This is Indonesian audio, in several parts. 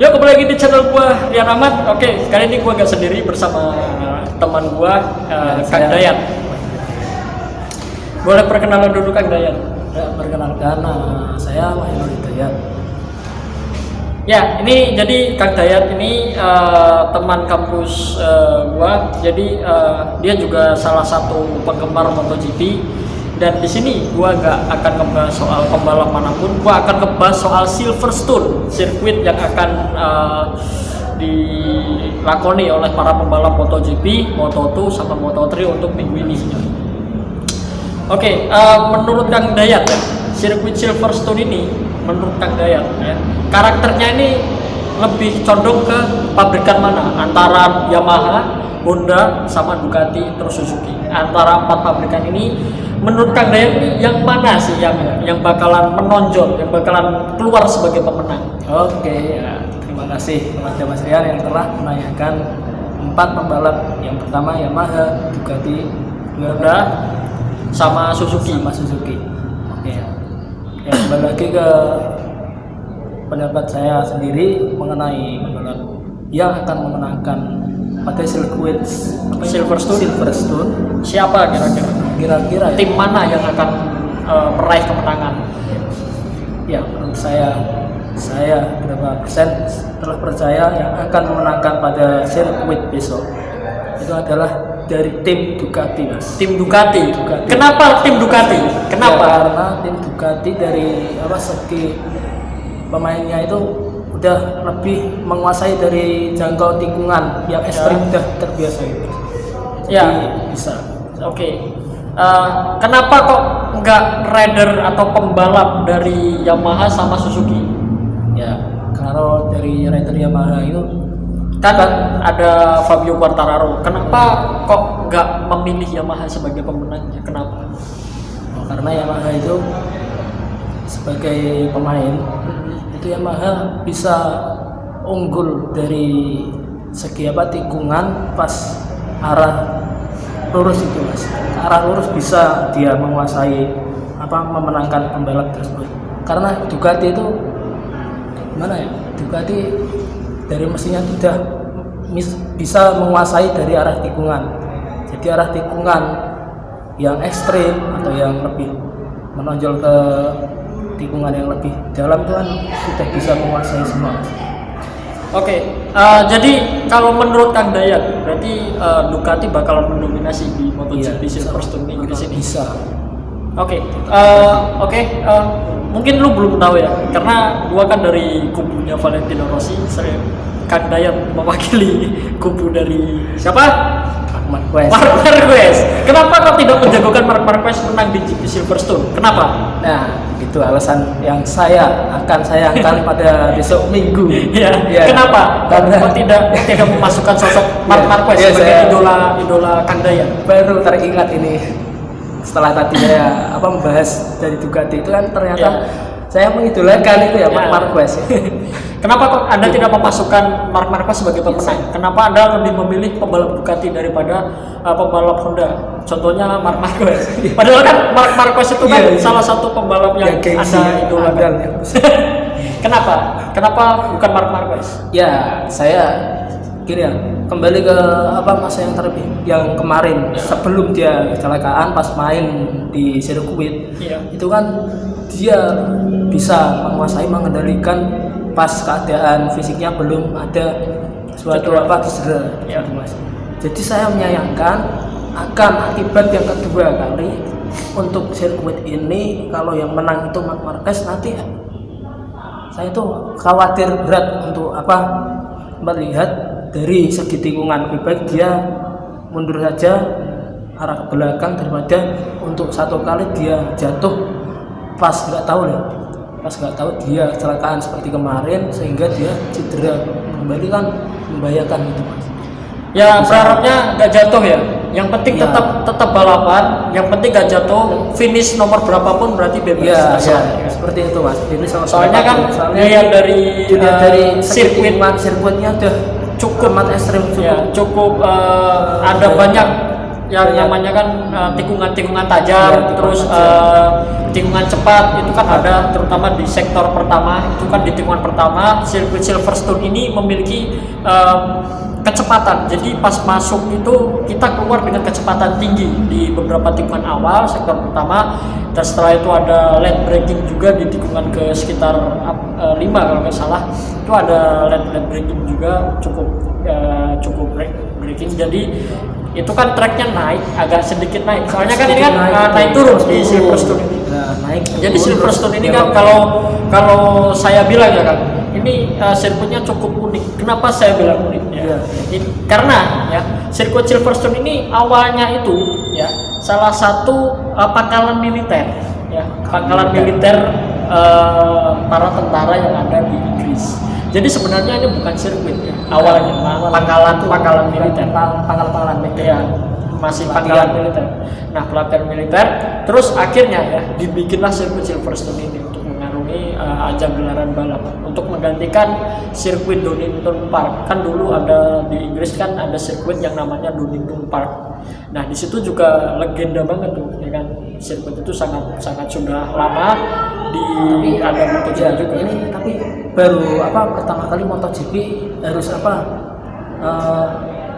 Ya kembali lagi di channel gua Rian Ahmad. Oke, kali ini gua gak sendiri bersama teman gua Kang Dayat. Boleh perkenalan dulu Kang Dayat. Ya, perkenalkan, saya Mahendra Dayat. Ya, ini jadi Kang Dayat ini teman kampus gua. Jadi dia juga salah satu penggemar MotoGP. Dan di sini gua nggak akan ngebahas soal pembalap manapun, gua akan ngebahas soal Silverstone, sirkuit yang akan dilakoni oleh para pembalap MotoGP, Moto2 sama Moto3 untuk minggu ini. Oke, menurut Kang Dayat ya, sirkuit Silverstone ini, menurut Kang Dayat ya, karakternya ini lebih condong ke pabrikan mana? Antara Yamaha, Honda, sama Ducati, terus Suzuki. Antara empat pabrikan ini, menurut Kang Dayat ini yang mana sih yang bakalan menonjol, yang bakalan keluar sebagai pemenang? Oke, ya, terima kasih kepada Mas Rian yang telah menanyakan 4 pembalap. Yang pertama Yamaha, Ducati, Honda, sama Suzuki. Oke, ya, kembali lagi ke pendapat saya sendiri mengenai pembalap yang akan memenangkan pada sirkuit Silverstone. Siapa kira-kira? Kira-kira ya, Tim mana yang akan meraih kemenangan? ya menurut saya berapa persen telah percaya yang akan memenangkan pada sirkuit besok itu adalah dari tim Ducati, Mas. Tim Ducati. Kenapa tim Ducati? Kenapa? Ya, karena tim Ducati dari segi pemainnya itu udah lebih menguasai dari jangkau tikungan yang ekstrim, udah terbiasa itu. Jadi Ya. bisa. Oke. Kenapa kok nggak rider atau pembalap dari Yamaha sama Suzuki? Ya, kalau dari rider Yamaha itu Kan ada Fabio Quartararo. Kenapa kok nggak memilih Yamaha sebagai pemenangnya? Kenapa? karena Yamaha itu sebagai pemain itu Yamaha bisa unggul dari segi tikungan pas arah lurus itu, Mas. Arah lurus bisa dia menguasai memenangkan pembalap tersebut. Karena Ducati itu gimana ya? Ducati dari mesinnya sudah bisa menguasai dari arah tikungan. Jadi arah tikungan yang ekstrim atau yang lebih menonjol ke tikungan yang lebih dalam itu kan sudah bisa menguasai semua. Oke, jadi kalau menurut Kang Dayat, berarti Ducati bakalan mendominasi di MotoGP Silverstone Inggris ini. Bisa. Oke, mungkin lu belum tahu ya, karena gua kan dari kubunya Valentino Rossi, Kang Dayat mewakili kubu dari siapa? Mark Marquez. Kenapa kau tidak menjagokan Mark Marquez menang di GP Silverstone? Kenapa? Nah, itu alasan yang saya akan sayangkan pada besok Minggu. Ya. Kenapa? Karena kau tidak memasukkan sosok Mark Marquez sebagai idola Kang Dayat? Baru teringat ini setelah tadi saya membahas dari Ducati itu kan ternyata saya mengidolakan itu Mark Marquez. Kenapa kok Anda tidak memasukkan Mark Marquez sebagai pemenang? Kenapa Anda lebih memilih pembalap Ducati daripada pembalap Honda? Contohnya Mark Marquez. Padahal kan Mark Marquez itu kan salah satu pembalap yang Anda idolakan. Kenapa bukan Mark Marquez? Ya, saya gini kembali ke masa yang kemarin sebelum dia kecelakaan pas main di sirkuit. Itu kan dia bisa mengendalikan pas keadaan fisiknya belum ada suatu cedera. Mas. Jadi saya menyayangkan akan akibat yang kedua kali untuk sirkuit ini kalau yang menang itu Mark Marquez nanti saya tuh khawatir berat untuk melihat dari segi tikungan. Lebih baik dia mundur saja arah ke belakang daripada untuk satu kali dia jatuh pas nggak tahu dia kecelakaan seperti kemarin sehingga dia cedera kembali kan membahayakan itu, Mas. Ya berharapnya nggak jatuh ya. Yang penting tetap balapan. Yang penting nggak jatuh. Finish nomor berapapun berarti bebas. Seperti itu, Mas. Finish soalnya kan yang dari sirkuitnya udah cukup ekstrim, cukup ada banyak yang namanya kan tikungan-tikungan tajam, terus tikungan cepat itu kan ada, terutama di sektor pertama itu kan di tikungan pertama sirkuit Silverstone ini memiliki kecepatan. Jadi pas masuk itu kita keluar dengan kecepatan tinggi di beberapa tikungan awal sektor pertama, dan setelah itu ada lane braking juga di tikungan ke sekitar 5 kalau nggak salah, itu ada lane braking juga cukup braking. Jadi itu kan tracknya naik, agak sedikit naik, soalnya kan ini kan naik turun di Silverstone ini. Naik. Jadi Silverstone ini kan kalau saya bilang ya kan, ini sirkuitnya cukup unik. Kenapa saya bilang unik? Ya. Karena ya sirkuit Silverstone ini awalnya itu ya salah satu pangkalan militer, ya pangkalan militer para tentara yang ada di Inggris. Jadi sebenarnya ini bukan sirkuit ya, awalnya pangkalan militer, pangkalan militer. Ya, masih pangkalan militer. Nah, pelatihan militer, terus akhirnya ya dibikinlah sirkuit Silverstone ini untuk mengarungi ajang gelaran balap, untuk menggantikan sirkuit Donington Park. Kan dulu ada di Inggris kan ada sirkuit yang namanya Donington Park. Nah, di situ juga legenda banget tuh, ya kan. Sirkuit itu sangat sudah lama ada MotoGP juga. Ini tapi baru pertama kali MotoGP harus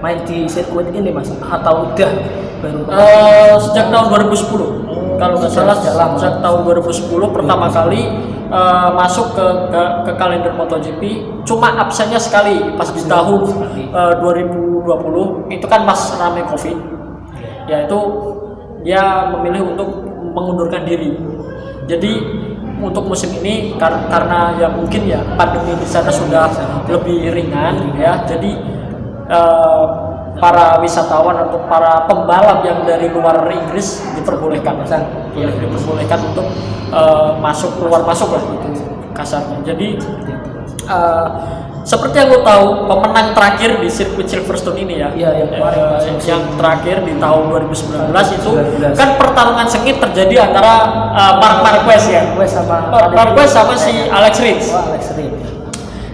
main di sirkuit ini Mas, atau udah baru sejak tahun 2010 kalau nggak salah, sejak tahun 2010 pertama kali masuk ke kalender MotoGP. Cuma absennya sekali pas di tahun 2020 itu kan pas rame COVID, yaitu dia memilih untuk mengundurkan diri. Jadi untuk musim ini karena ya mungkin ya pandemi di sana sudah lebih ringan ya, jadi para wisatawan atau para pembalap yang dari luar Inggris diperbolehkan untuk keluar masuk lah gitu kasarnya. Jadi seperti yang lo tahu, pemenang terakhir di sirkuit Silverstone ini ya, yang terakhir di tahun 2019 itu kan pertarungan sengit terjadi antara Marc Marquez sama si Alex Rins.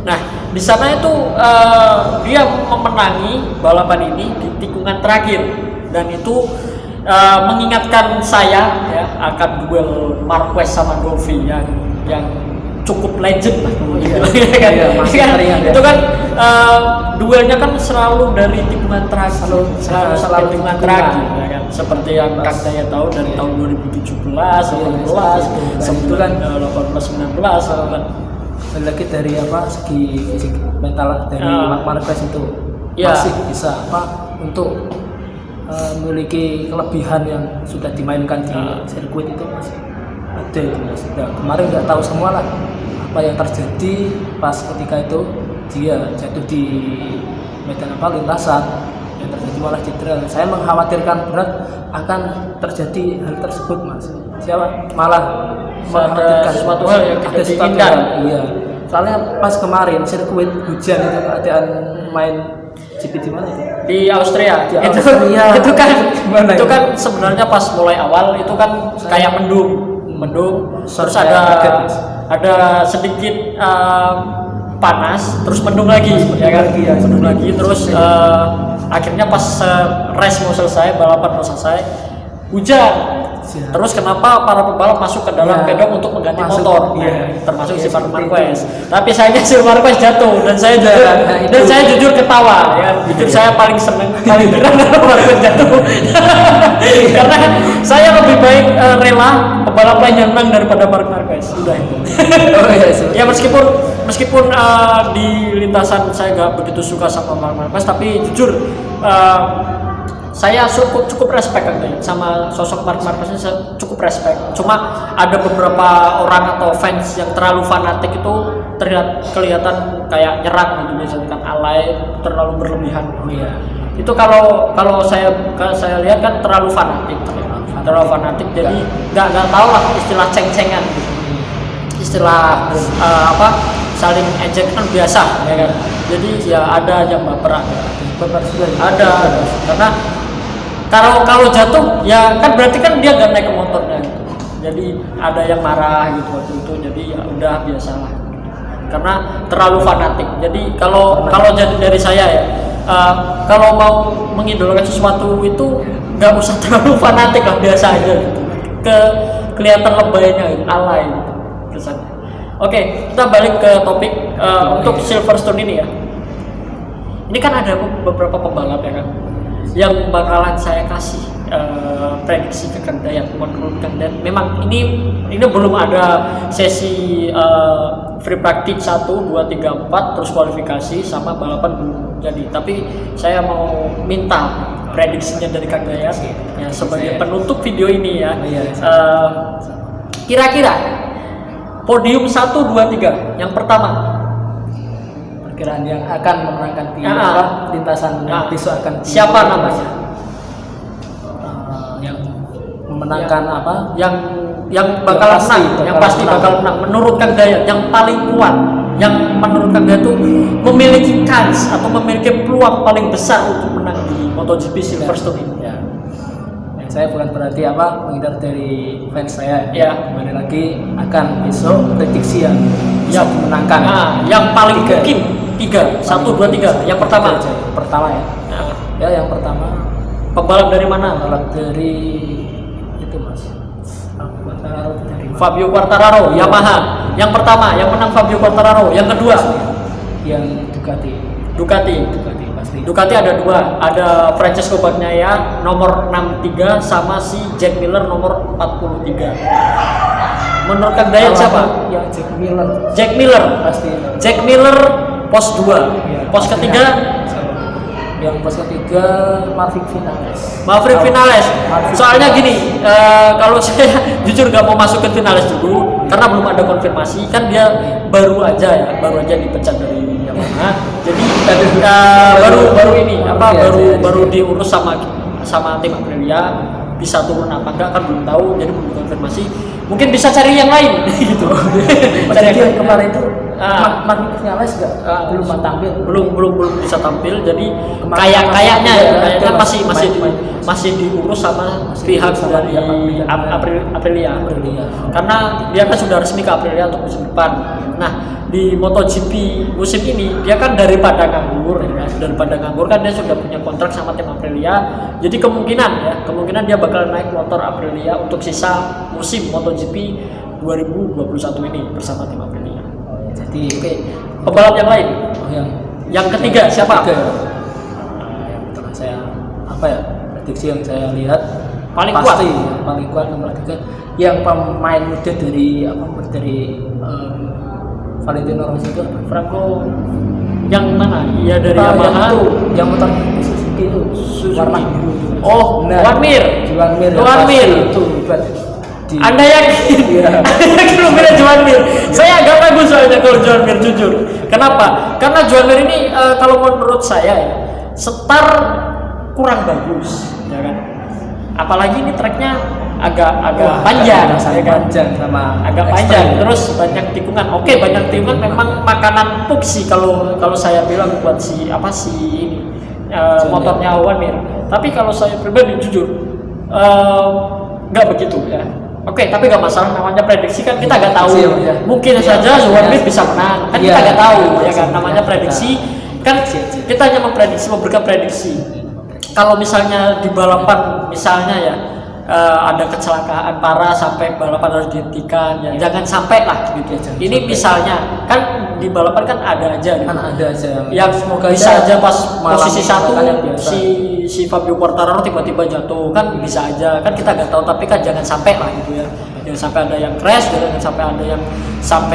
Nah, di sana itu dia memenangi balapan ini di tikungan terakhir, dan itu mengingatkan saya ya akan duel Marquez sama Dovi yang cukup legend lah itu kan duelnya kan selalu dari tikungan terakhir, selalu tikungan terakhir ya kan, seperti yang Kang Daya tahu dari tahun 2017, 18, 19 kan. Lagi dari segi fisik mental dari Marc Marquez itu masih bisa untuk memiliki kelebihan yang sudah dimainkan di sirkuit itu masih ada itu Mas. Nah, kemarin nggak tahu semua lah apa yang terjadi pas ketika itu dia jatuh di medan lintasan, yang terjadi malah cedera. Saya mengkhawatirkan berat akan terjadi hal tersebut Mas. Malah ada sesuatu hal yang tidak diinginkan. Iya. Soalnya pas kemarin sirkuit hujan itu keadaan main GP di mana itu? Di Austria. Itu kan sebenarnya pas mulai awal itu kan kayak mendung, terus ada sedikit panas, terus mendung lagi, mendung lagi, terus akhirnya pas race mau selesai, balapan mau selesai, hujan. Terus kenapa para pembalap masuk ke dalam pedok untuk mengganti motor, termasuk si Marc Marquez. Tapi sayangnya si Marquez jatuh, dan saya jujur ketawa ya. Jujur saya paling geram kalau Marquez jatuh. Karena saya lebih baik rela pembalap lain yang menang daripada Marc Marquez. Sudah itu. Ya meskipun di lintasan saya nggak begitu suka sama Marc Marquez, tapi jujur saya cukup respect sama sosok Marc Marquez ini, saya cukup respect. Cuma ada beberapa orang atau fans yang terlalu fanatik itu kelihatan kayak nyerang gitu, misalkan alay, terlalu berlebihan. Itu kalau saya lihat kan terlalu fanatik. Jadi nggak tahu lah istilah ceng-cengan gitu. Istilah saling ejek kan biasa ya kan. Jadi ya ada yang baper ada karena kalau jatuh ya kan berarti kan dia nggak naik ke motornya gitu. Jadi ada yang marah gitu waktu itu, jadi ya udah biasalah karena terlalu fanatik. Jadi kalau jadi dari saya ya kalau mau mengidolakan sesuatu itu nggak usah terlalu fanatik lah, biasa aja gitu. Kelihatan lebaynya gitu, alay gitu kesannya. Oke, kita balik ke topik untuk Silverstone ini ya. Ini kan ada beberapa pembalap ya kan, yang bakalan saya kasih prediksi ke Kang Dayat. Menurut Kang Dayat, memang ini belum ada sesi free practice 1, 2, 3, 4 terus kualifikasi sama balapan belum jadi. Tapi saya mau minta prediksinya dari Kang Dayat ya, sebagai penutup video ini ya. Kira-kira podium 1, 2, 3 yang pertama, perkiraan yang akan memenangkan di lintasan besok akan siapa namanya? Yang memenangkan yang bakal menang, yang pasti bakal menang menurut Kang Dayat, yang paling kuat, yang menurut Kang Dayat itu memiliki kans atau memiliki peluang paling besar untuk menang di MotoGP Silverstone ini. Ya. Saya bukan berarti menghindar dari fans saya. Ya. Kembali lagi akan besok prediksi yang bisa dimenangkan. Yang paling mungkin 3, 1, 2, 3. Yang pertama ya. Ya, yang pertama pembalap dari mana? Pembalap dari itu Mas. Fabio Quartararo, Yamaha. Yang pertama yang menang Fabio Quartararo. Yang kedua yang Ducati pasti. Ducati ada 2, ada Francesco Bagnaia nomor 63 sama si Jack Miller nomor 43. Menurut Kang Dayat siapa? Ya, Jack Miller pasti. Jack Miller pos 2. Ya, pos ketiga yang pos ketiga Maverick Vinales. Soalnya gini, kalau saya jujur gak mau masuk ke Vinales dulu karena belum ada konfirmasi, kan dia baru aja dipecat dari Yamaha. Jadi baru ini baru diurus sama tim Aprilia, bisa turun apa enggak kan belum tahu, jadi belum konfirmasi. Mungkin bisa cari yang lain gitu. Cari yang kemarin itu Maverick Vinales belum tampil. Belum bisa tampil, jadi kayaknya masih diurus sama pihak dari Aprilia. Karena dia kan sudah resmi ke Aprilia untuk musim depan. Nah, di MotoGP musim ini dia kan daripada nganggur kan dia sudah punya kontrak sama tim Aprilia. Jadi kemungkinan dia bakal naik motor Aprilia untuk sisa musim MotoGP 2021 ini bersama tim Aprilia. Jadi pembalap yang lain. Yang ketiga siapa? Yang pertama saya prediksi yang saya lihat paling kuat nomor 3 yang pemain muda dari Valentino Rossi itu Franco yang mana? Iya dari Yamaha yang motor Suzuki itu warna biru. Juan Mir itu Anda yakin? Yakin lu pilih Juan Mir? Saya agak ragu soalnya kalau Juan Mir, jujur. Kenapa? Karena Juan Mir ini kalau menurut saya ya, setar kurang bagus, ya kan? Apalagi ini treknya agak panjang, agak panjang. Terus banyak tikungan. Oke, banyak tikungan memang makanan empuk sih kalau saya bilang buat motornya Juan Mir. Tapi kalau saya pribadi jujur nggak begitu ya. Oke, tapi nggak masalah, namanya prediksi kan kita nggak tahu. Mungkin saja Juan Mir bisa menang, kan kita nggak tahu ya kan. Namanya prediksi kan kita hanya memberikan prediksi. Kalau misalnya di balapan misalnya ya ada kecelakaan parah sampai balapan harus dihentikan ya, jangan sampai lah gitu. Ini misalnya kan di balapan kan ada aja yang bisa aja pas posisi 1 si Fabio Quartararo tiba-tiba jatuh, kan bisa aja, kan kita nggak tahu. Tapi kan jangan sampai lah gitu ya, jangan sampai ada yang crash, jangan sampai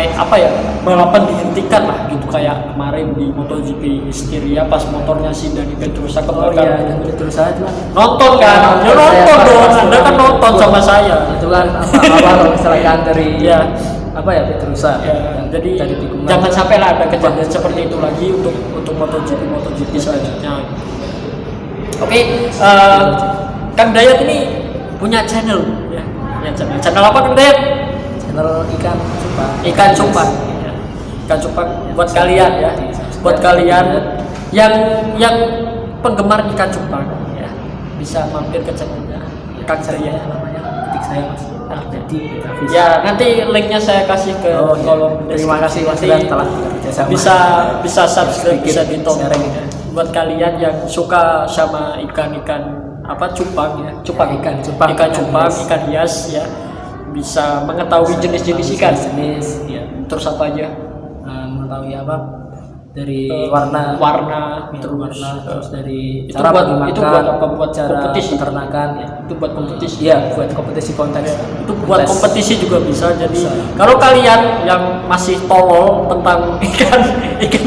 ada yang balapan dihentikan lah gitu, kayak kemarin di MotoGP Styria pas motornya si Dani Pedrosa kebakar. Nonton kan? Ya nonton dong, Anda kan nonton sama saya. Itu kan awal kecelakaan dari Pedrosa. Jadi jangan sampai lah ada kejadian seperti itu lagi untuk MotoGP selanjutnya. Oke, Kang Dayat ini punya channel ya. Channel apa Kang Dayat? Channel Ikan Cupang buat kalian ya. Buat kalian yang penggemar ikan cupang ya, bisa mampir ke channelnya Kang Dayat. Namanya ketik saya Mas. Jadi ya nanti linknya saya kasih ke kolom deskripsi. Terima kasih Mas telah bekerjasama. Bisa subscribe, bisa ditonton. Buat kalian yang suka sama ikan apa cupang ya, cupang Ikan cupang, ikan cupang, ikan hias. ikan hias ya, bisa mengetahui jenis-jenis ikan. jenis Ya, terus apa aja? mengetahui apa dari warna terus, terus dari itu cara buat makan, itu buat apa? Buat cara kompetisi. peternakan ya. Itu buat kompetisi. Iya, buat kompetisi kontes. Itu buat Kontes. kompetisi juga bisa. Jadi Bisa. kalau kalian yang masih tolol tentang ikan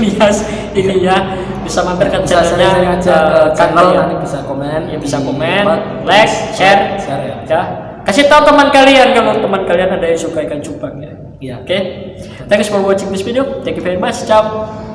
hias ini ya, bisa mampir ke Bisa sharing channelnya aja ke channel, Kang nanti bisa komen, Ya, bisa di komen, apa, like, share, ya. ya. Kasih tahu teman kalian kalau teman kalian ada yang suka ikan cupang ya. Iya. Oke. Thanks for watching this video. Thank you very much. Ciao.